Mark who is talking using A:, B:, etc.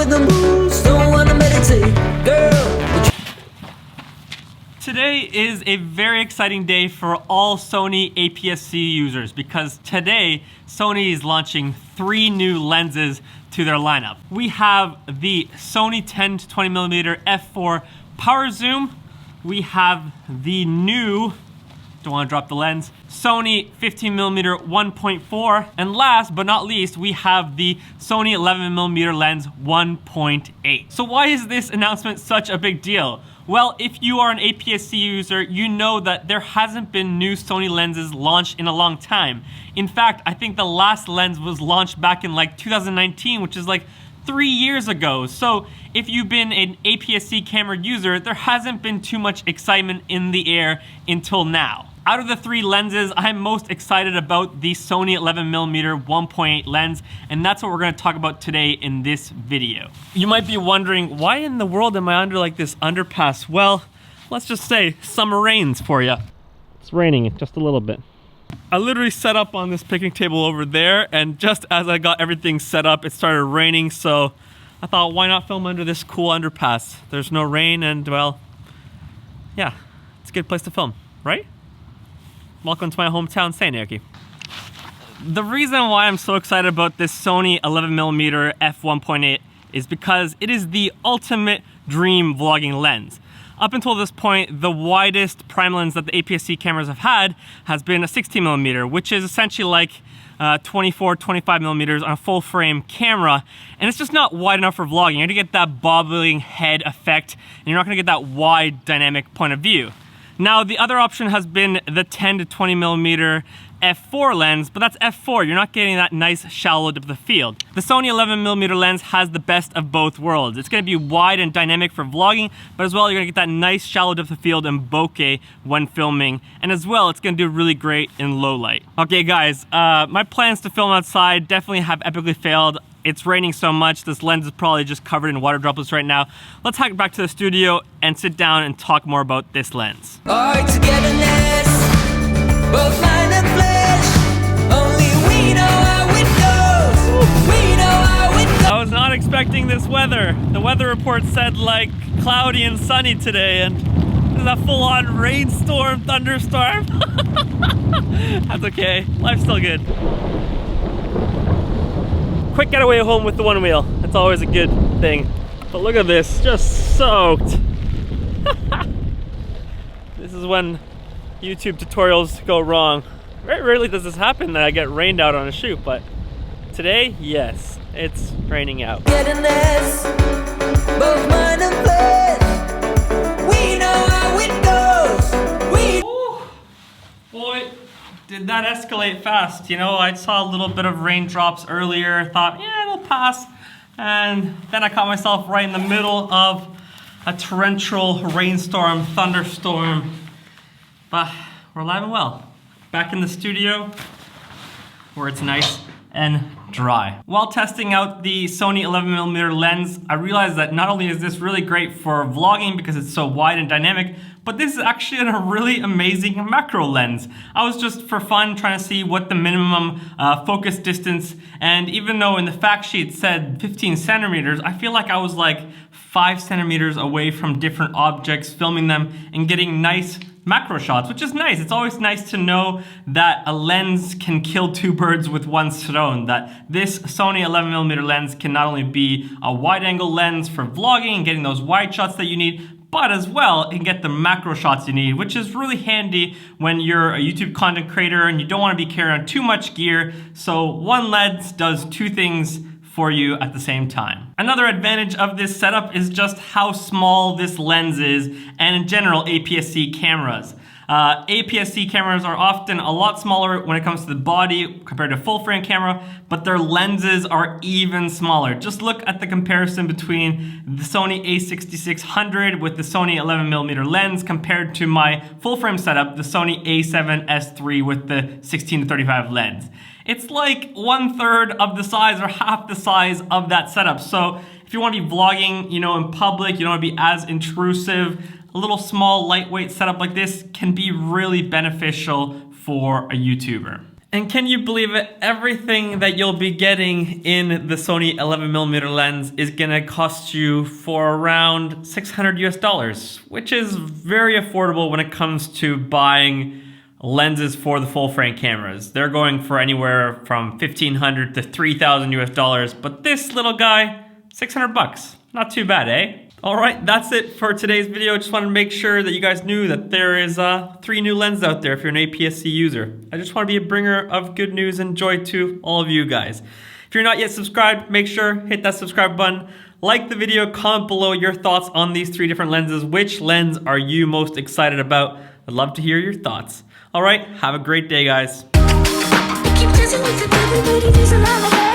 A: with the moves, don't wanna meditate, girl.
B: Today is a very exciting day for all Sony APS-C users because today Sony is launching 3 new lenses to their lineup. We have the Sony 10 to 20mm f4 power zoom. We have the new, don't want to drop the lens, Sony 15mm 1.4. And last but not least, we have the Sony 11mm lens 1.8. So why is this announcement such a big deal? Well, if you are an APS-C user, you know that there hasn't been new Sony lenses launched in a long time. In fact, I think the last lens was launched back in like 2019, which is like 3 years ago. So if you've been an APS-C camera user, there hasn't been too much excitement in the air until now. Out of the 3 lenses, I'm most excited about the Sony 11mm 1.8 lens, and that's what we're gonna talk about today in this video. You might be wondering, why in the world am I under like this underpass? Well, let's just say summer rains for you. It's raining just a little bit. I literally set up on this picnic table over there, and just as I got everything set up, it started raining, so I thought, why not film under this cool underpass? There's no rain, and well, yeah, it's a good place to film, right? Welcome to my hometown, St. Eric. The reason why I'm so excited about this Sony 11mm f1.8 is because it is the ultimate dream vlogging lens. Up until this point, the widest prime lens that the APS-C cameras have had has been a 16mm, which is essentially like 24, 25mm on a full frame camera, and it's just not wide enough for vlogging. You're gonna get that bobbling head effect, and you're not gonna get that wide dynamic point of view. Now, the other option has been the 10 to 20mm f4 lens, but that's f4. You're not getting that nice shallow depth of field. The Sony 11mm lens has the best of both worlds. It's gonna be wide and dynamic for vlogging, but as well, you're gonna get that nice shallow depth of field and bokeh when filming. And as well, it's gonna do really great in low light. Okay, guys, my plans to film outside definitely have epically failed. It's raining so much, this lens is probably just covered in water droplets right now. Let's hack back to the studio and sit down and talk more about this lens.
A: Our togetherness, both mind and flesh, only we know how it goes, we know how it goes.
B: I was not expecting this weather. The weather report said like cloudy and sunny today, and there's a full-on rainstorm, thunderstorm. That's okay, life's still good. Quick getaway home with the one wheel. That's always a good thing. But look at this, just soaked. This is when YouTube tutorials go wrong. Very rarely does this happen that I get rained out on a shoot, but today, yes, it's raining out.
A: Getting this, both mind and flesh, we know how it goes, we...
B: Ooh, boy, did that escalate fast. You know, I saw a little bit of raindrops earlier, thought, yeah, it'll pass. And then I caught myself right in the middle of a torrential rainstorm, thunderstorm. But we're alive and well. Back in the studio where it's nice and dry. While testing out the Sony 11mm lens, I realized that not only is this really great for vlogging because it's so wide and dynamic, but this is actually a really amazing macro lens. I was just for fun trying to see what the minimum focus distance, and even though in the fact sheet said 15 centimeters, I feel like I was like 5 centimeters away from different objects, filming them and getting nice macro shots, which is nice. It's always nice to know that a lens can kill 2 birds with 1 stone, that this Sony 11mm lens can not only be a wide angle lens for vlogging and getting those wide shots that you need, but as well, it can get the macro shots you need, which is really handy when you're a YouTube content creator and you don't want to be carrying too much gear. So one lens does 2 things for you at the same time. Another advantage of this setup is just how small this lens is, and in general, APS-C cameras. APS-C cameras are often a lot smaller when it comes to the body compared to full frame camera, but their lenses are even smaller. Just look at the comparison between the Sony a6600 with the Sony 11mm lens compared to my full frame setup, the Sony a7S III with the 16 to 35 lens. It's like 1/3 of the size or half the size of that setup. So if you want to be vlogging, you know, in public, you don't want to be as intrusive, a little small, lightweight setup like this can be really beneficial for a YouTuber. And can you believe it? Everything that you'll be getting in the Sony 11mm lens is gonna cost you for around 600 US dollars, which is very affordable when it comes to buying lenses for the full frame cameras. They're going for anywhere from 1,500 to 3,000 US dollars, but this little guy, 600 bucks. Not too bad, eh? All right, that's it for today's video. Just wanted to make sure that you guys knew that there is 3 new lenses out there if you're an APS-C user. I just want to be a bringer of good news and joy to all of you guys. If you're not yet subscribed, make sure hit that subscribe button. Like the video, comment below your thoughts on these 3 different lenses. Which lens are you most excited about? I'd love to hear your thoughts. All right, have a great day, guys.
C: Keep dancing with the devil, but it is a lullaby.